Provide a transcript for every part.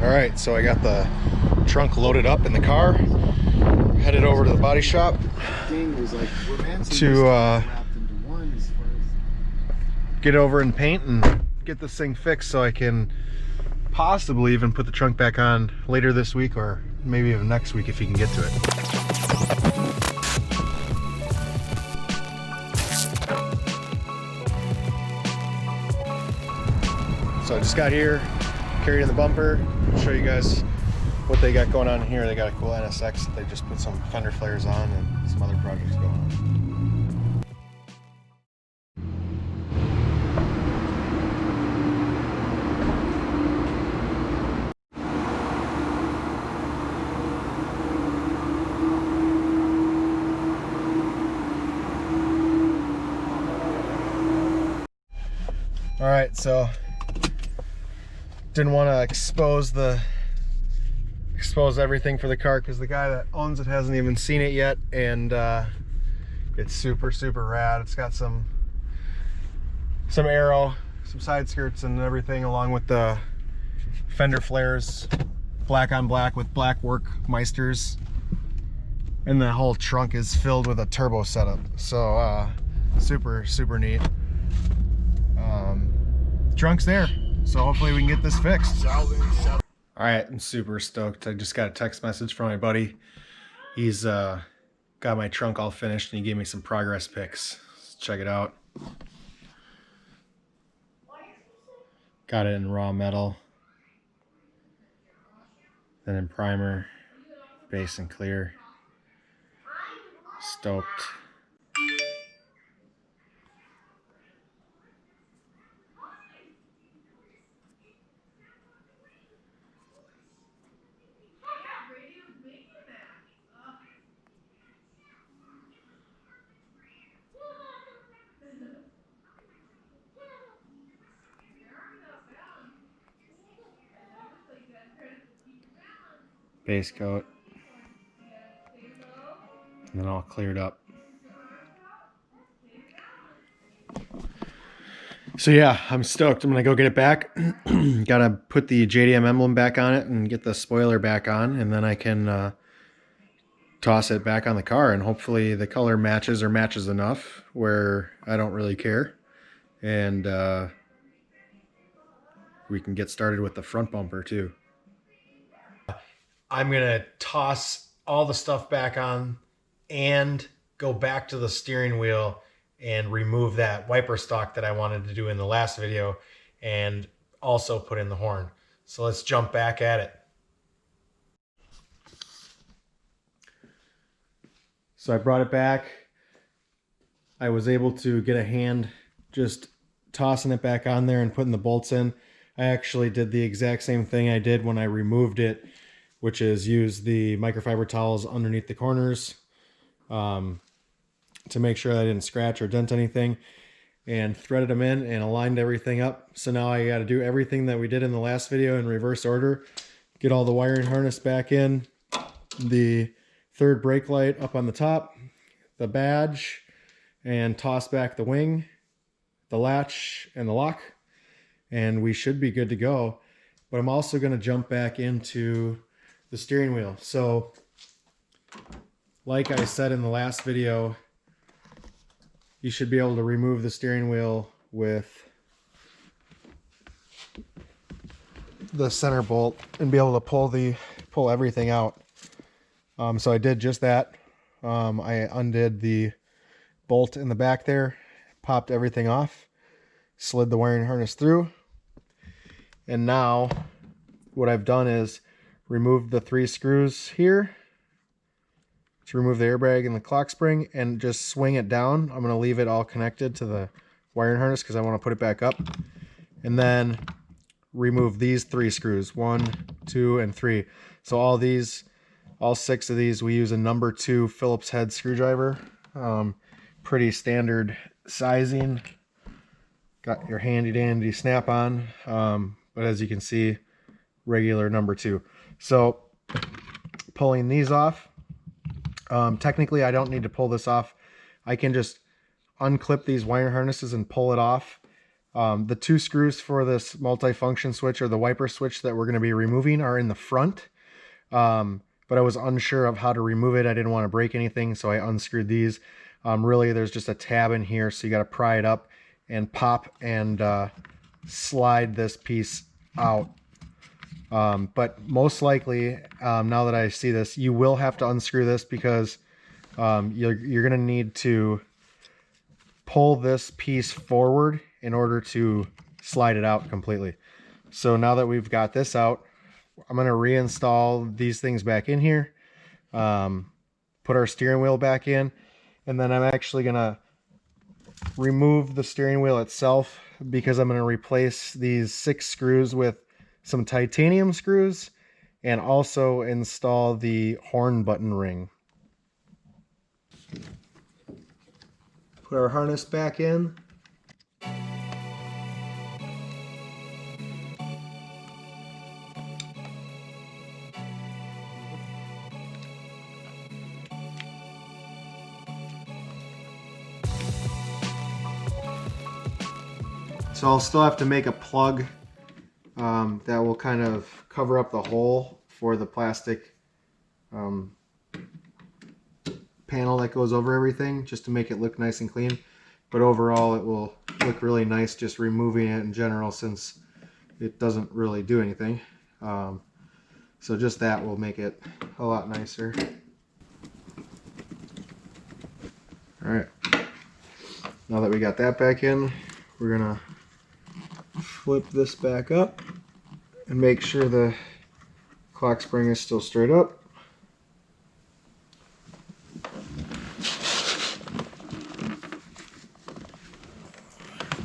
All right, so I got the trunk loaded up in the car, headed over to the body shop to get over and paint and get this thing fixed so I can possibly even put the trunk back on later this week or maybe even next week if you can get to it. So I just got here, carried in the bumper. I'll show you guys what they got going on here. They got a cool NSX. They just put some fender flares on and some other projects going on. All right, so didn't want to expose everything for the car because the guy that owns it hasn't even seen it yet, and it's super rad. It's got some aero, some side skirts and everything, along with the fender flares, black on black with black work Meisters, and the whole trunk is filled with a turbo setup. So super neat. Trunk's there, so hopefully we can get this fixed. All right, I'm super stoked. I just got a text message from my buddy. He's got my trunk all finished and he gave me some progress pics. Let's check it out. Got it in raw metal, then in primer, base and clear. Stoked. Base coat, and then all cleared up. So yeah, I'm stoked. I'm gonna go get it back. Gotta put the JDM emblem back on it and get the spoiler back on, and then I can toss it back on the car, and hopefully the color matches or matches enough where I don't really care, and we can get started with the front bumper too. I'm gonna toss all the stuff back on and go back to the steering wheel and remove that wiper stock that I wanted to do in the last video, and also put in the horn. So let's jump back at it. So I brought it back. I was able to get a hand just tossing it back on there and putting the bolts in. I actually did the exact same thing I did when I removed it, which is use the microfiber towels underneath the corners to make sure that I didn't scratch or dent anything, and threaded them in and aligned everything up. So now I got to do everything that we did in the last video in reverse order. Get all the wiring harness back in, the third brake light up on the top, the badge, and toss back the wing, the latch, and the lock, and we should be good to go. But I'm also going to jump back into the steering wheel. So like I said in the last video, you should be able to remove the steering wheel with the center bolt and be able to pull everything out. So I did just that. I undid the bolt in the back there, popped everything off, slid the wiring harness through, and now what I've done is remove the 3 screws here to remove the airbag and the clock spring, and just swing it down. I'm going to leave it all connected to the wiring harness because I want to put it back up, and then remove these 3 screws, 1, 2, and 3. So all 6 of these, we use a number 2 Phillips head screwdriver. Pretty standard sizing. Got your handy dandy snap-on, but as you can see, regular number 2. So pulling these off, technically I don't need to pull this off. I can just unclip these wire harnesses and pull it off. The 2 screws for this multifunction switch, or the wiper switch, that we're going to be removing are in the front. But I was unsure of how to remove it. I didn't want to break anything, so I unscrewed these. Really, there's just a tab in here, so you got to pry it up and pop and slide this piece out. But most likely, now that I see this, you will have to unscrew this, because you're going to need to pull this piece forward in order to slide it out completely. So now that we've got this out, I'm going to reinstall these things back in here, put our steering wheel back in, and then I'm actually going to remove the steering wheel itself, because I'm going to replace these 6 screws with some titanium screws, and also install the horn button ring. Put our harness back in. So I'll still have to make a plug that will kind of cover up the hole for the plastic panel that goes over everything, just to make it look nice and clean. But overall, it will look really nice just removing it in general, since it doesn't really do anything. So just that will make it a lot nicer. Alright, now that we got that back in, we're gonna flip this back up and make sure the clock spring is still straight up.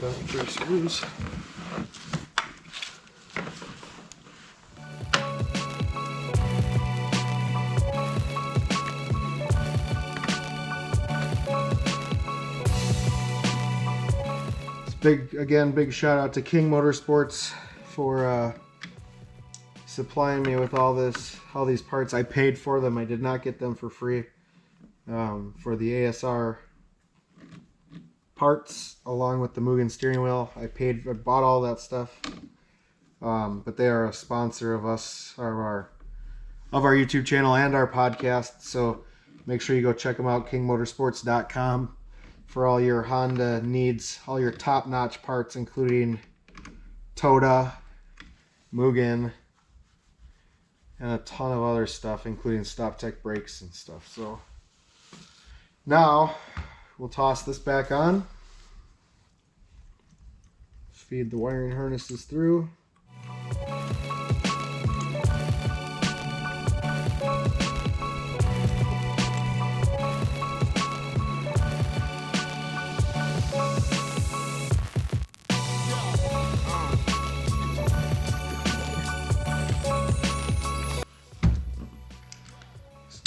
Got 3 screws. Big shout out to King Motorsports for supplying me with all these parts. I paid for them. I did not get them for free. For the ASR parts, along with the Mugen steering wheel, I bought all that stuff. But they are a sponsor of us, of our YouTube channel and our podcast. So make sure you go check them out, kingmotorsports.com. for all your Honda needs, all your top-notch parts, including Toda, Mugen, and a ton of other stuff, including StopTech brakes and stuff. So now we'll toss this back on, feed the wiring harnesses through.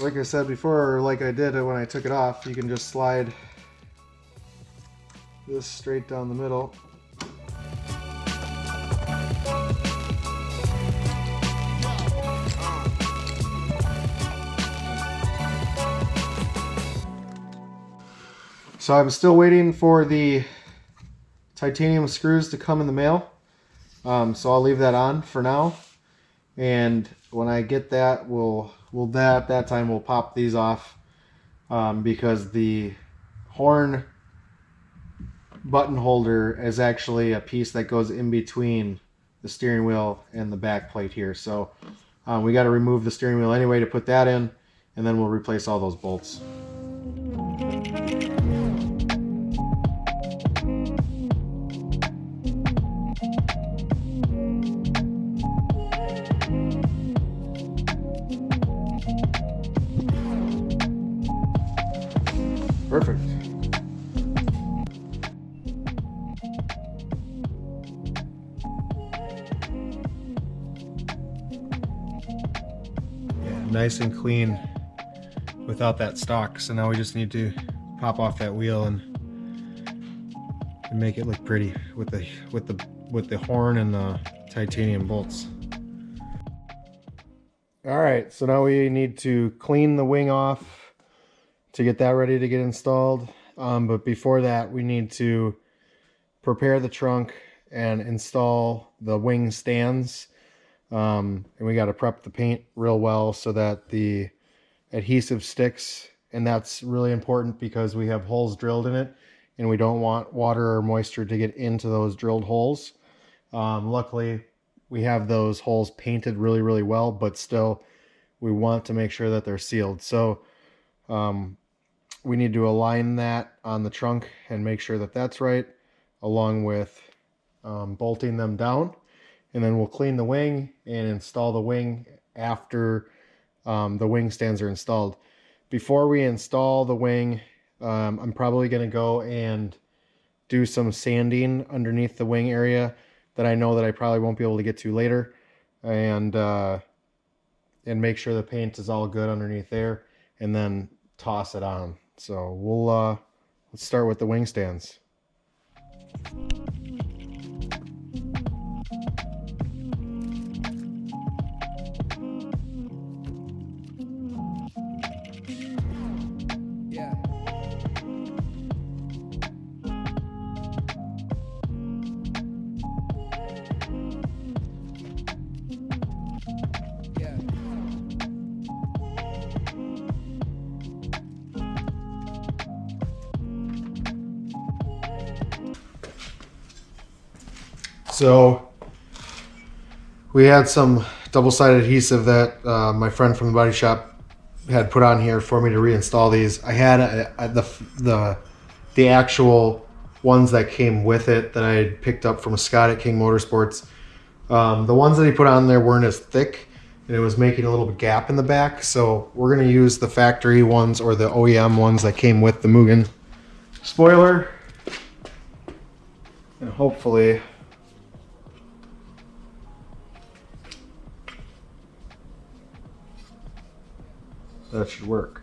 Like I said before, or like I did when I took it off, you can just slide this straight down the middle. So I'm still waiting for the titanium screws to come in the mail. So I'll leave that on for now. And when I get that, at that time we'll pop these off, because the horn button holder is actually a piece that goes in between the steering wheel and the back plate here. So we got to remove the steering wheel anyway to put that in, and then we'll replace all those bolts. Perfect. Yeah, nice and clean without that stock. So now we just need to pop off that wheel and make it look pretty with the horn and the titanium bolts. All right, so now we need to clean the wing off to get that ready to get installed. But before that, we need to prepare the trunk and install the wing stands. And we got to prep the paint real well so that the adhesive sticks, and that's really important because we have holes drilled in it and we don't want water or moisture to get into those drilled holes. Luckily we have those holes painted really, really well, but still we want to make sure that they're sealed. So we need to align that on the trunk and make sure that that's right, along with bolting them down. And then we'll clean the wing and install the wing after the wing stands are installed. Before we install the wing, I'm probably going to go and do some sanding underneath the wing area that I know that I probably won't be able to get to later, and make sure the paint is all good underneath there, and then toss it on. So we'll let's start with the wing stands. So we had some double-sided adhesive that my friend from the body shop had put on here for me to reinstall these. I had the actual ones that came with it that I had picked up from Scott at King Motorsports. The ones that he put on there weren't as thick, and it was making a little gap in the back. So we're going to use the factory ones, or the OEM ones that came with the Mugen spoiler, and hopefully that should work.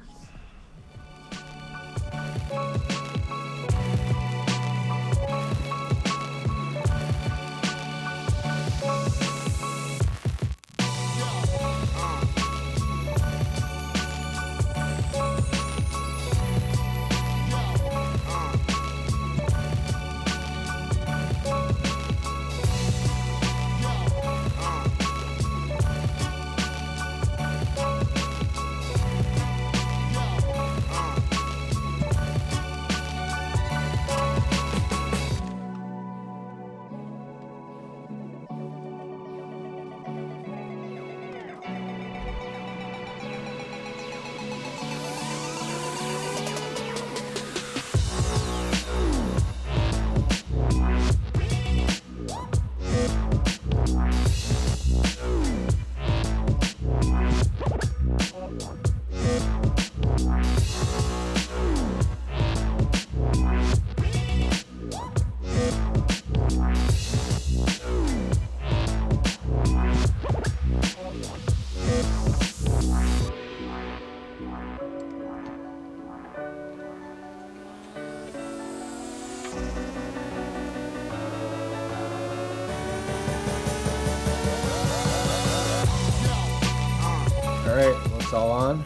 Alright, well, it's all on.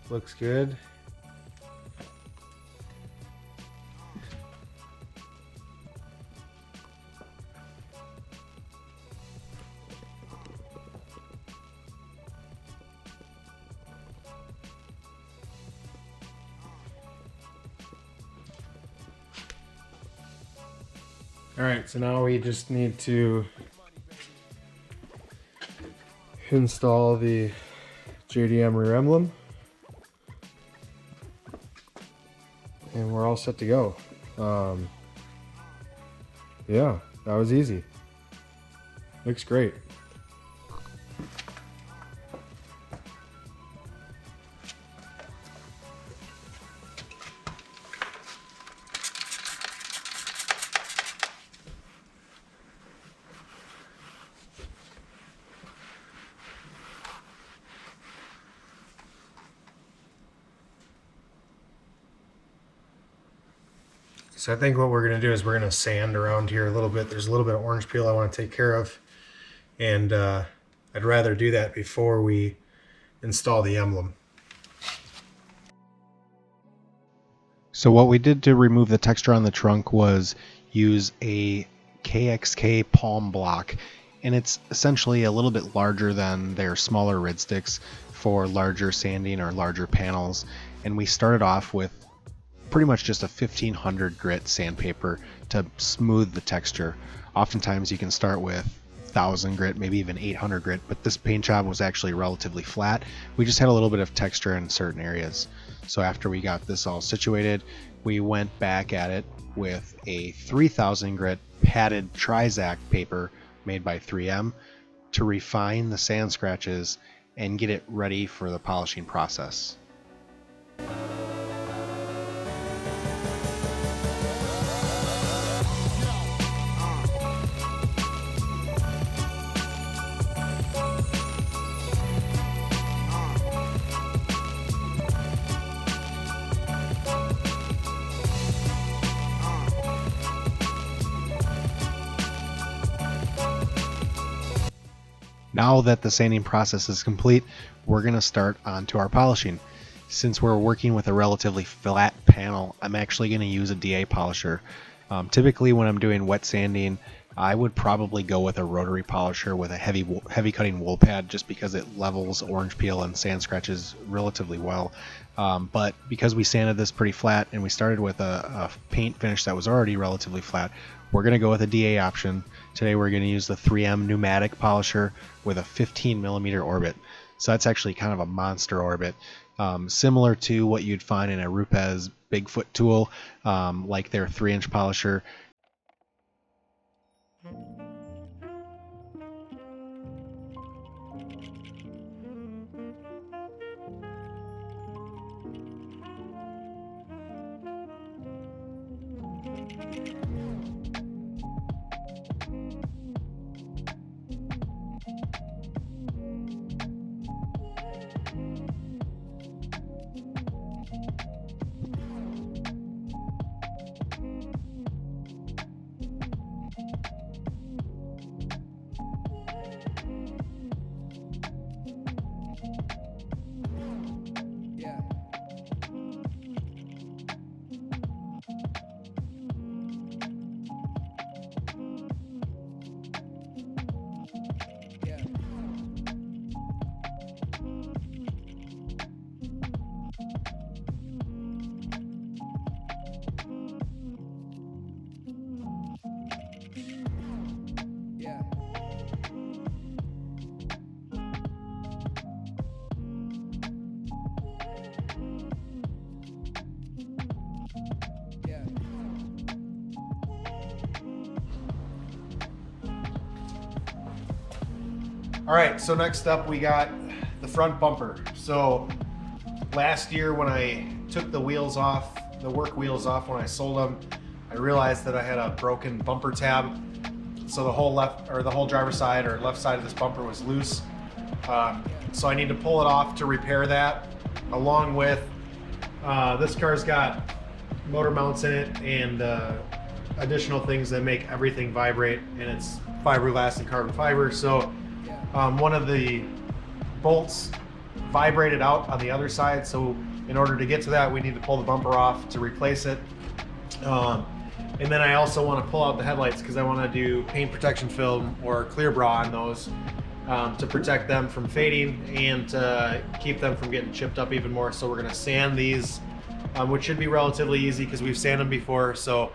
Looks good. Alright, so now we just need to install the JDM rear emblem, and we're all set to go. Yeah, that was easy. Looks great. So I think what we're going to do is we're going to sand around here a little bit. There's a little bit of orange peel I want to take care of, and I'd rather do that before we install the emblem. So what we did to remove the texture on the trunk was use a KXK palm block, and it's essentially a little bit larger than their smaller rid sticks for larger sanding or larger panels. And we started off with pretty much just a 1500 grit sandpaper to smooth the texture. Oftentimes you can start with 1000 grit, maybe even 800 grit, but this paint job was actually relatively flat. We just had a little bit of texture in certain areas. So after we got this all situated, we went back at it with a 3000 grit padded Trizact paper made by 3M to refine the sand scratches and get it ready for the polishing process. Now that the sanding process is complete, we're going to start onto our polishing. Since we're working with a relatively flat panel, I'm actually going to use a DA polisher. Typically when I'm doing wet sanding, I would probably go with a rotary polisher with a heavy cutting wool pad, just because it levels orange peel and sand scratches relatively well. But because we sanded this pretty flat and we started with a paint finish that was already relatively flat, we're going to go with a DA option. Today we're going to use the 3M pneumatic polisher with a 15 millimeter orbit. So that's actually kind of a monster orbit, similar to what you'd find in a Rupes Bigfoot tool, like their 3-inch polisher. All right, so next up we got the front bumper. So last year when I took the wheels off, the work wheels off when I sold them, I realized that I had a broken bumper tab. So the whole left, or the whole driver's side or left side of this bumper was loose. So I need to pull it off to repair that, along with this car's got motor mounts in it and additional things that make everything vibrate, and it's fiberglass and carbon fiber. So one of the bolts vibrated out on the other side, so in order to get to that we need to pull the bumper off to replace it. And then I also want to pull out the headlights because I want to do paint protection film or clear bra on those to protect them from fading and to keep them from getting chipped up even more. So we're going to sand these, which should be relatively easy because we've sanded them before. So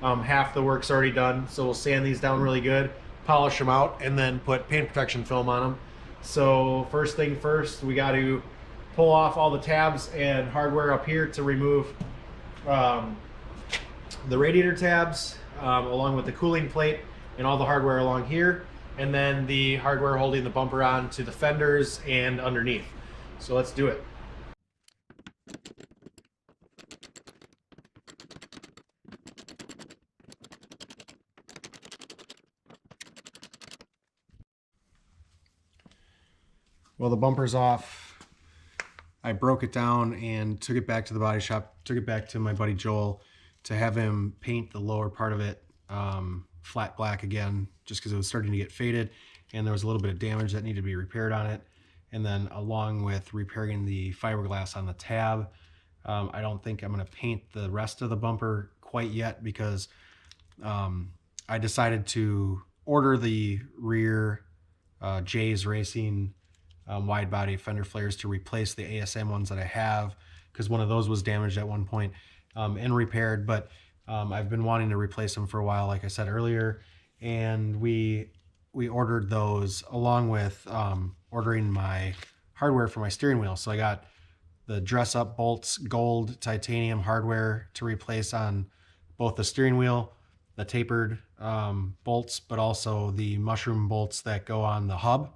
half the work's already done. So we'll sand these down really good, polish them out, and then put paint protection film on them. So first thing first, we got to pull off all the tabs and hardware up here to remove the radiator tabs, along with the cooling plate and all the hardware along here, and then the hardware holding the bumper on to the fenders and underneath. So let's do it. Well, the bumper's off. I broke it down and took it back to the body shop, took it back to my buddy Joel to have him paint the lower part of it flat black again, just because it was starting to get faded and there was a little bit of damage that needed to be repaired on it. And then along with repairing the fiberglass on the tab, I don't think I'm going to paint the rest of the bumper quite yet because I decided to order the rear Jay's Racing wide body fender flares to replace the ASM ones that I have, because one of those was damaged at one point and repaired. But I've been wanting to replace them for a while, like I said earlier, and we ordered those along with ordering my hardware for my steering wheel. So I got the dress up bolts, gold titanium hardware to replace on both the steering wheel, the tapered bolts, but also the mushroom bolts that go on the hub.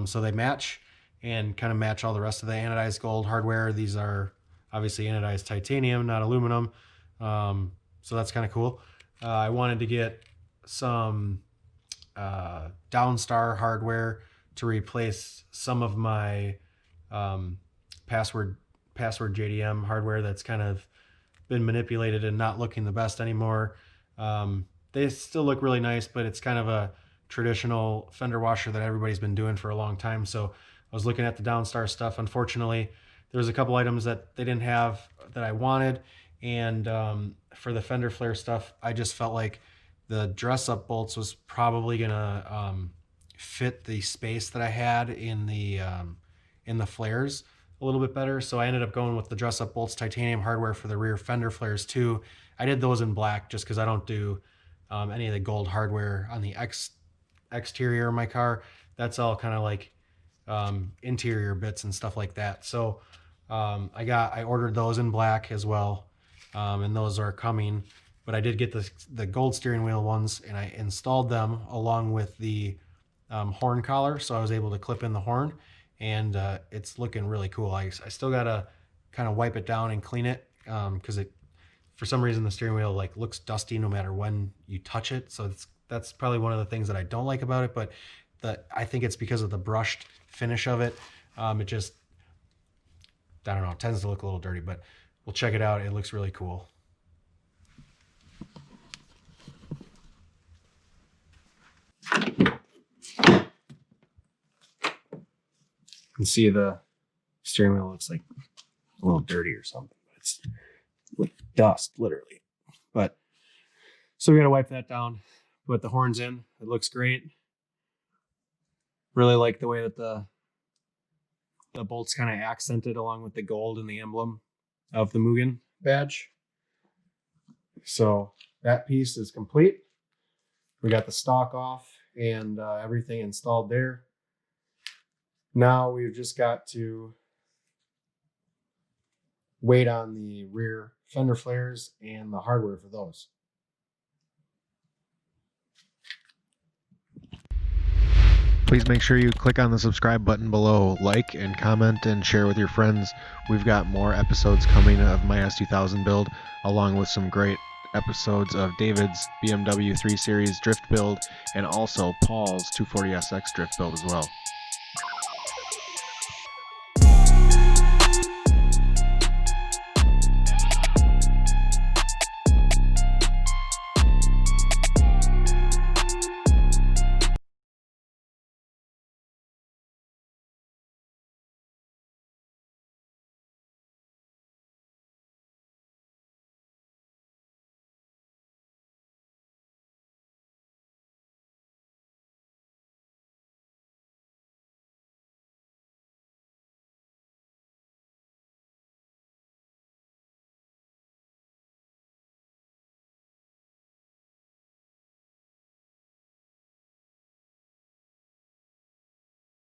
So they match and kind of match all the rest of the anodized gold hardware. These are obviously anodized titanium, not aluminum. So that's kind of cool. I wanted to get some Downstar hardware to replace some of my password JDM hardware that's kind of been manipulated and not looking the best anymore. They still look really nice, but it's kind of a traditional fender washer that everybody's been doing for a long time. So I was looking at the Downstar stuff. Unfortunately, there was a couple items that they didn't have that I wanted. And for the fender flare stuff, I just felt like the dress up bolts was probably gonna fit the space that I had in the flares a little bit better. So I ended up going with the dress up bolts titanium hardware for the rear fender flares too. I did those in black just because I don't do any of the gold hardware on the exterior of my car. That's all kind of like interior bits and stuff like that. So I ordered those in black as well, and those are coming. But I did get the gold steering wheel ones, and I installed them along with the horn collar, so I was able to clip in the horn, and it's looking really cool. I still gotta kind of wipe it down and clean it because for some reason the steering wheel like looks dusty no matter when you touch it. So that's probably one of the things that I don't like about it. But I think it's because of the brushed finish of it. It just, I don't know, it tends to look a little dirty, but we'll check it out. It looks really cool. You can see the steering wheel looks like a little dirty or something. It's with dust, literally. But so we got to wipe that down, put the horns in. It looks great. Really like the way that the bolts kind of accented along with the gold and the emblem of the Mugen badge. So that piece is complete. We got the stock off and everything installed there. Now we've just got to wait on the rear fender flares and the hardware for those. Please make sure you click on the subscribe button below, like and comment and share with your friends. We've got more episodes coming of my S2000 build, along with some great episodes of David's BMW 3 Series drift build and also Paul's 240SX drift build as well.